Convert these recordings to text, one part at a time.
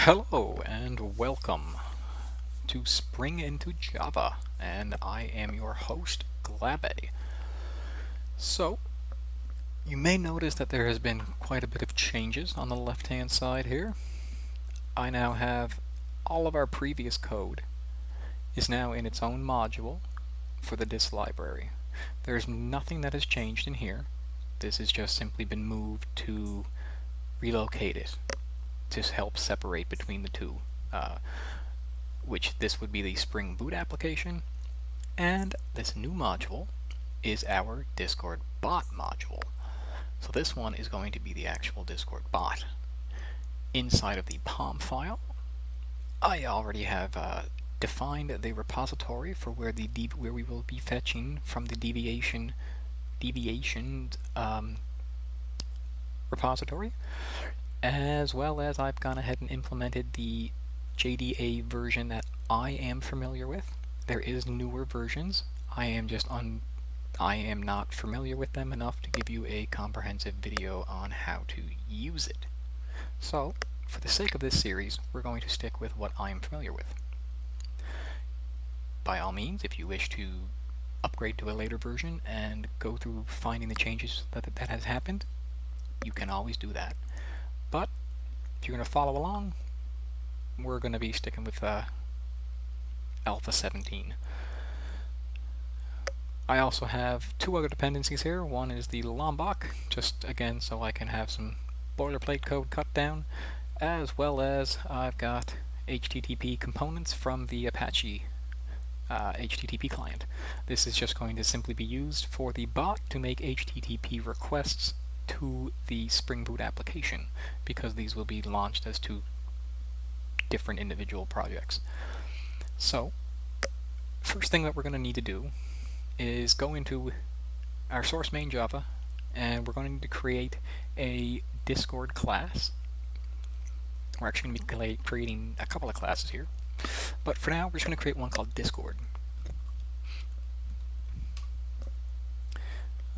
Hello and welcome to Spring into Java, and I am your host, Glabe. So, you may notice that there has been quite a bit of changes on the left-hand side here. I now have all of our previous code is now in its own module for the dis library. There's nothing that has changed in here. This has just simply been moved to relocate it to help separate between the two, which this would be the Spring Boot application, and this new module is our Discord bot module. So this one is going to be the actual Discord bot. Inside of the POM file, I already have defined the repository for where we will be fetching from the deviation repository, as well as I've gone ahead and implemented the JDA version that I am familiar with. There is newer versions. I am not familiar with them enough to give you a comprehensive video on how to use it. So, for the sake of this series, we're going to stick with what I am familiar with. By all means, if you wish to upgrade to a later version and go through finding the changes that has happened, you can always do that. But if you're going to follow along, we're going to be sticking with Alpha 17. I also have two other dependencies here. One is the Lombok, just again so I can have some boilerplate code cut down, as well as I've got HTTP components from the Apache HTTP client. This is just going to simply be used for the bot to make HTTP requests to the Spring Boot application, because these will be launched as two different individual projects. So, first thing that we're going to need to do is go into our source main Java, and we're going to need to create a Discord class. We're actually going to be creating a couple of classes here, but for now we're just going to create one called Discord.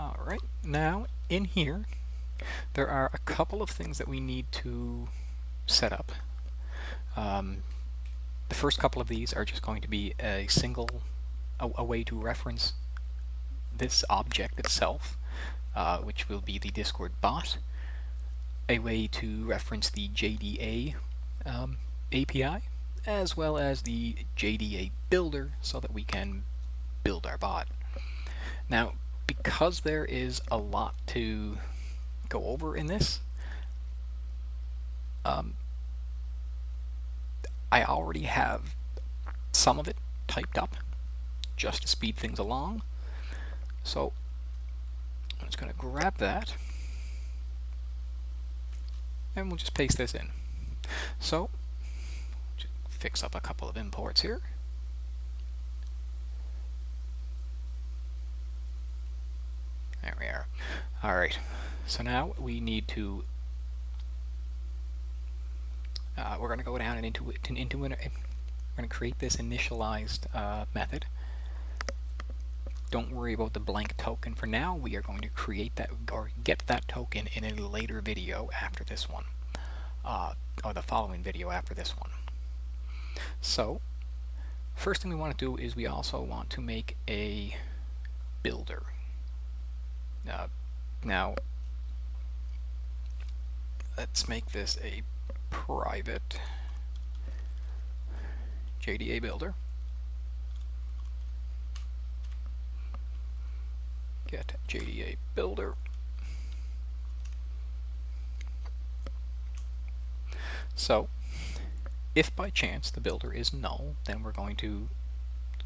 Alright, now in here there are a couple of things that we need to set up. The first couple of these are just going to be a way to reference this object itself, which will be the Discord bot, a way to reference the JDA API, as well as the JDA builder, so that we can build our bot. Now, because there is a lot to go over in this, I already have some of it typed up just to speed things along. So I'm just going to grab that and we'll just paste this in. So just fix up a couple of imports here. There we are. Alright, so now we need to we're going to go down and we're going to create this initialized method. Don't worry about the blank token for now. We are going to create that, or get that token, in a later video after this one, or the following video after this one. So, first thing we want to do is we also want to make a builder. Now, let's make this a private JDA builder. Get JDA builder. So, if by chance the builder is null, then we're going to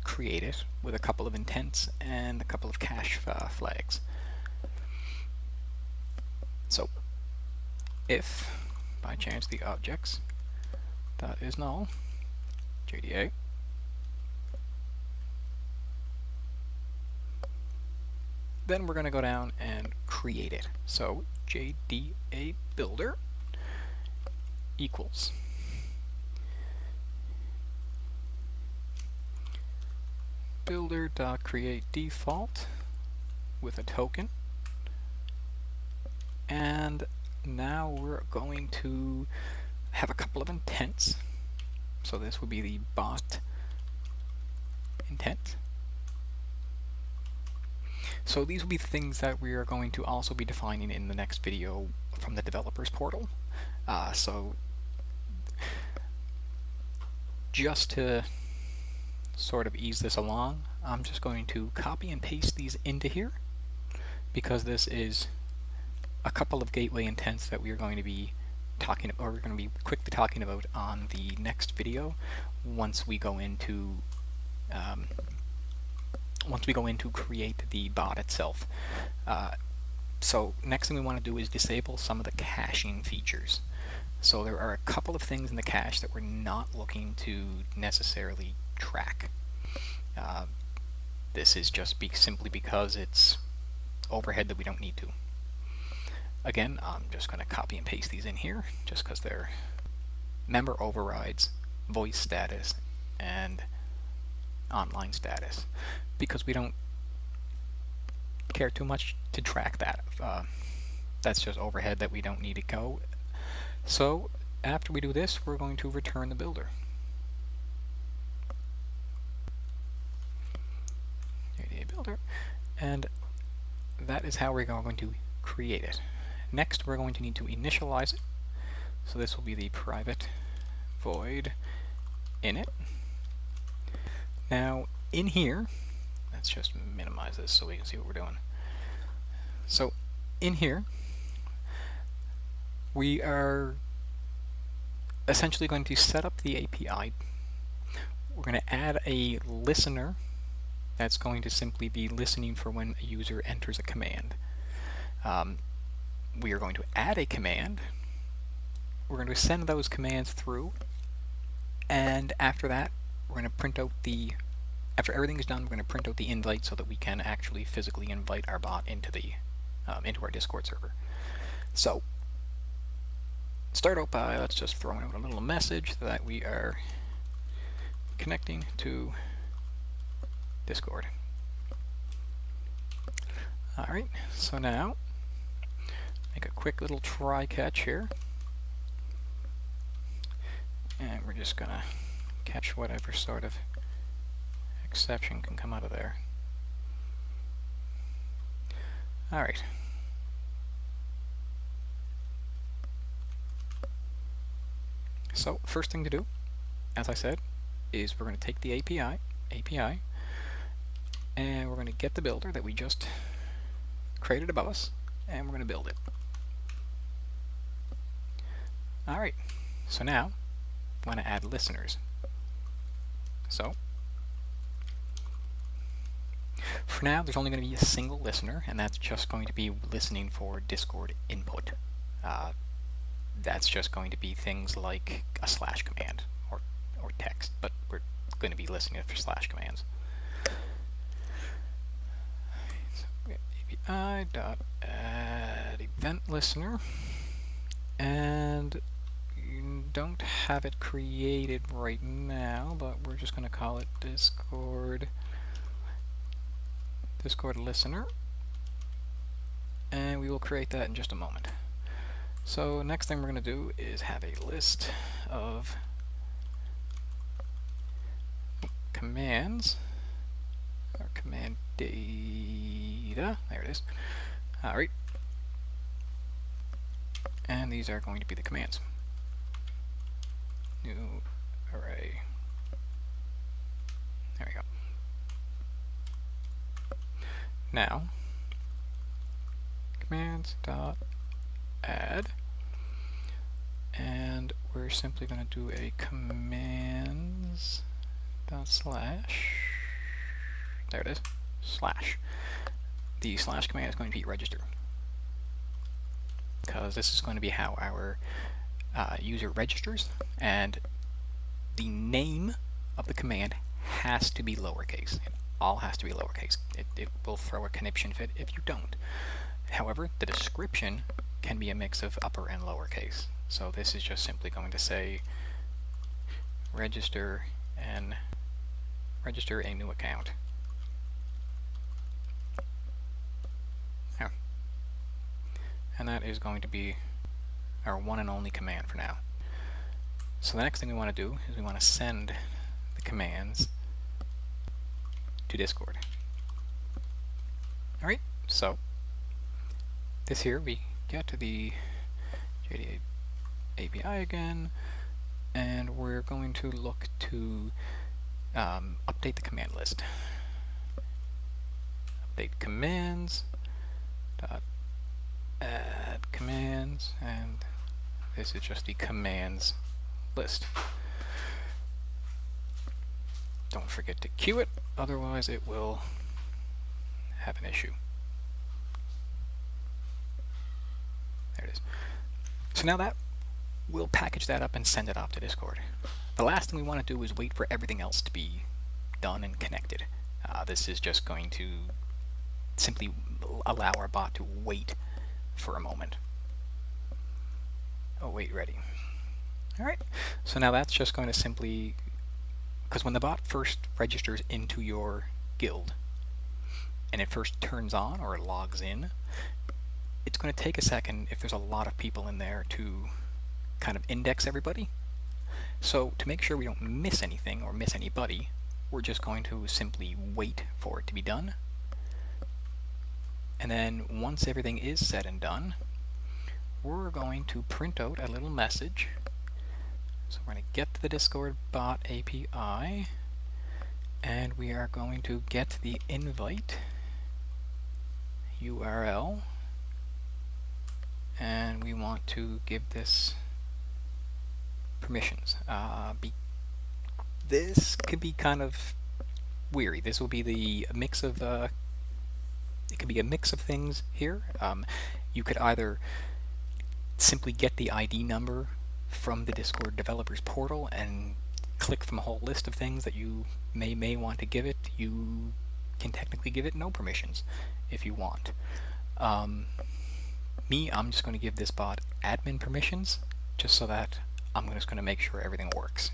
create it with a couple of intents and a couple of cache flags. So, if by chance the objects that is null, JDA, then we're going to go down and create it. So JDA builder equals builder.create default with a token, and now we're going to have a couple of intents. So this would be the bot intent. So these will be the things that we are going to also be defining in the next video from the developers portal. So just to sort of ease this along, I'm just going to copy and paste these into here, because this is a couple of gateway intents that we are going to be talking about, or we're going to be quickly talking about on the next video once we go into create the bot itself. So next thing we want to do is disable some of the caching features. So there are a couple of things in the cache that we're not looking to necessarily track. This is just simply because it's overhead that we don't need to. Again, I'm just going to copy and paste these in here, just because they're member overrides, voice status, and online status, because we don't care too much to track that. That's just overhead that we don't need to go. So after we do this, we're going to return the builder. IDEA builder, and that is how we're going to create it. Next, we're going to need to initialize it. So this will be the private void init. Now, in here, let's just minimize this so we can see what we're doing. So, in here, we are essentially going to set up the API. We're going to add a listener that's going to simply be listening for when a user enters a command. We are going to add a command. We're going to send those commands through, and after that, we're going to print out the, after everything is done, we're going to print out the invite so that we can actually physically invite our bot into the into our Discord server. So start out by, let's just throw out a little message that we are connecting to Discord. Alright, so now make a quick little try catch here, and we're just gonna catch whatever sort of exception can come out of there. Alright. So first thing to do, as I said, is we're going to take the API, and we're going to get the builder that we just created above us, and we're going to build it. Alright, so now I want to add listeners. So for now, there's only going to be a single listener, and that's just going to be listening for Discord input. That's just going to be things like a slash command or text, but we're going to be listening for slash commands. So API.add event listener, and you don't have it created right now, but we're just going to call it Discord listener, and we will create that in just a moment. So next thing we're going to do is have a list of commands, or command data, there it is. Alright, and these are going to be the commands. New array. There we go. Now, commands dot add, and we're simply going to do a commands dot slash, there it is, slash. The slash command is going to be register, because this is going to be how our user registers, and the name of the command has to be lowercase. It all has to be lowercase. It will throw a conniption fit if you don't. However, the description can be a mix of upper and lowercase. So this is just simply going to say register a new account. Yeah. And that is going to be our one and only command for now. So the next thing we want to do is we want to send the commands to Discord. Alright, so this here we get to the IDEA API again, and we're going to look to update the command list. Update commands, dot add commands, and this is just the commands list. Don't forget to queue it, otherwise it will have an issue. There it is. So now that we'll package that up and send it off to Discord. The last thing we want to do is wait for everything else to be done and connected. This is just going to simply allow our bot to wait for a moment. Oh, wait, ready. Alright, so now that's just going to simply, because when the bot first registers into your guild and it first turns on or it logs in, it's going to take a second if there's a lot of people in there to kind of index everybody. So to make sure we don't miss anything or miss anybody, we're just going to simply wait for it to be done. And then once everything is said and done, we're going to print out a little message. So we're going to get to the Discord bot API, and we are going to get the invite URL, and we want to give this permissions. This could be kind of weary. This will be the mix of it could be a mix of things here. You could either simply get the ID number from the Discord developers portal and click from a whole list of things that you may want to give it. You can technically give it no permissions if you want. I'm just going to give this bot admin permissions, just so that I'm just going to make sure everything works.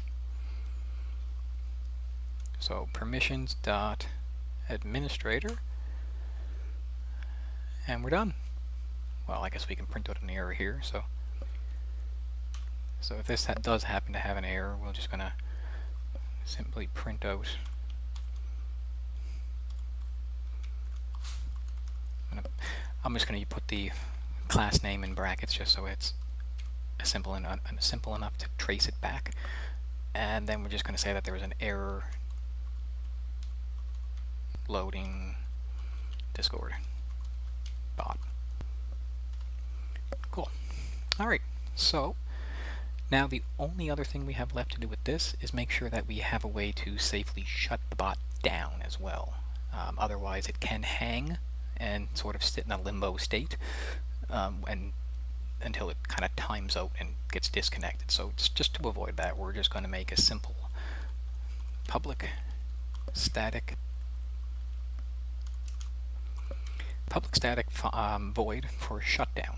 So permissions dot administrator, and we're done. Well, I guess we can print out an error here. So if this does happen to have an error, we're just going to simply print out. I'm just going to put the class name in brackets just so it's simple enough to trace it back. And then we're just going to say that there was an error loading Discord bot. Cool. Alright, so now the only other thing we have left to do with this is make sure that we have a way to safely shut the bot down as well. Otherwise it can hang and sort of sit in a limbo state and until it kind of times out and gets disconnected. So just to avoid that, we're just going to make a simple public static void for shutdown.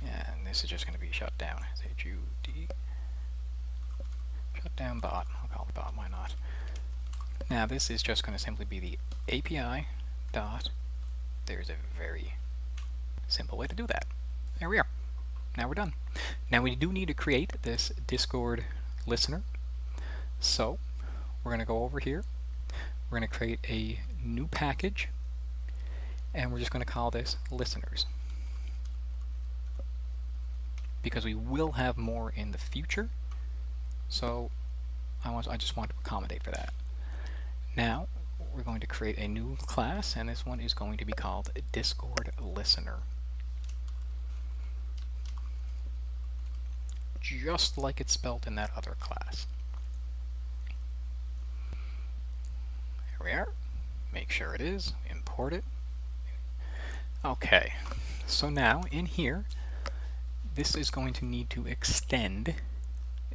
And this is just going to be shutdown. HUD shutdown bot. I'll call it bot, why not? Now this is just going to simply be the API dot. There's a very simple way to do that. There we are. Now we're done. Now we do need to create this Discord listener. So we're going to go over here. We're going to create a new package, and we're just going to call this listeners, because we will have more in the future. So I just want to accommodate for that. Now we're going to create a new class, and this one is going to be called Discord Listener, just like it's spelled in that other class. Here we are. Make sure it is. Import it. Okay, so now in here, this is going to need to extend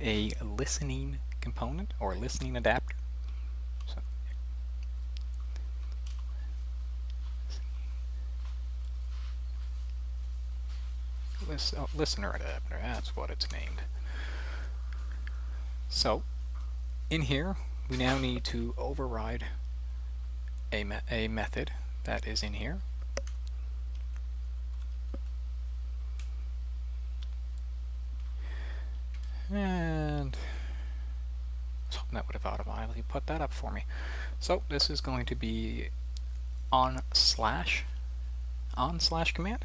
a listening component or listening adapter. So, listener adapter, that's what it's named. So in here, we now need to override a method that is in here. that would have automatically put that up for me. So this is going to be on slash command.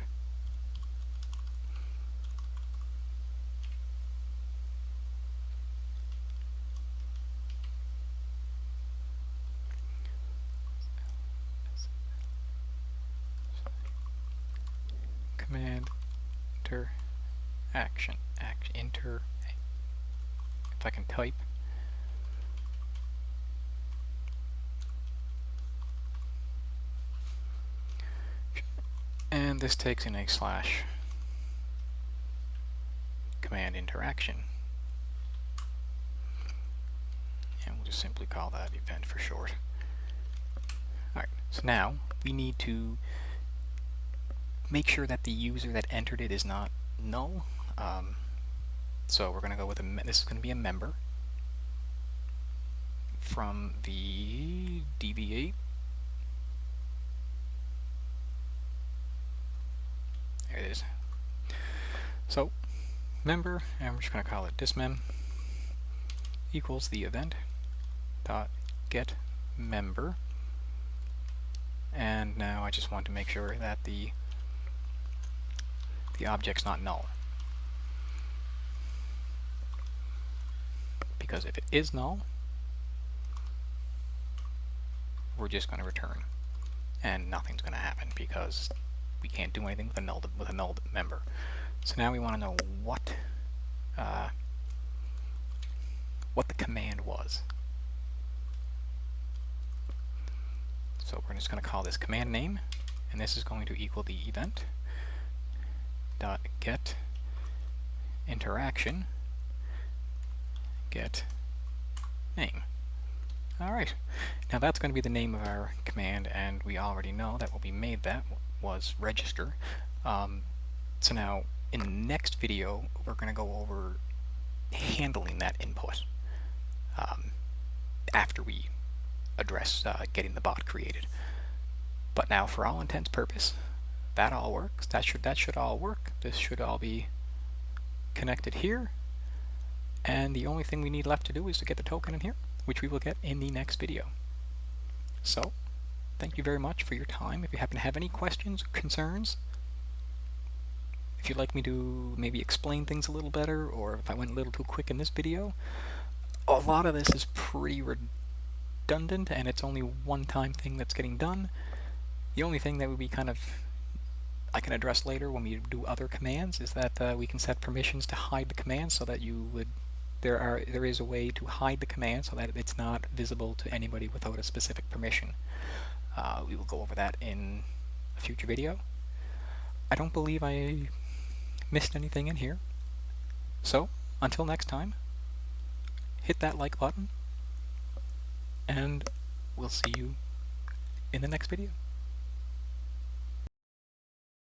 Command enter action enter, if I can type. And this takes in a slash command interaction. And we'll just simply call that event for short. Alright, so now we need to make sure that the user that entered it is not null. So we're going to go with this is going to be a member from the DB8. There it is. So member, and we're just going to call it dismem equals the event dot get member. And now I just want to make sure that the object's not null, because if it is null, we're just going to return and nothing's going to happen because we can't do anything with a null member. So now we want to know what the command was. So we're just going to call this command name, and this is going to equal the event dot get interaction get name. Alright, now that's going to be the name of our command, and we already know that what we made that was register. So now in the next video we're going to go over handling that input after we address getting the bot created. But now for all intents purpose, that all works. That should all work. This should all be connected here, and the only thing we need left to do is to get the token in here, which we will get in the next video. So thank you very much for your time. If you happen to have any questions or concerns, if you'd like me to maybe explain things a little better, or if I went a little too quick in this video, a lot of this is pretty redundant and it's only one-time thing that's getting done. The only thing that would be kind of I can address later when we do other commands is that we can set permissions to hide the command, so that there is a way to hide the command so that it's not visible to anybody without a specific permission. We will go over that in a future video. I don't believe I missed anything in here. So until next time, hit that like button, and we'll see you in the next video.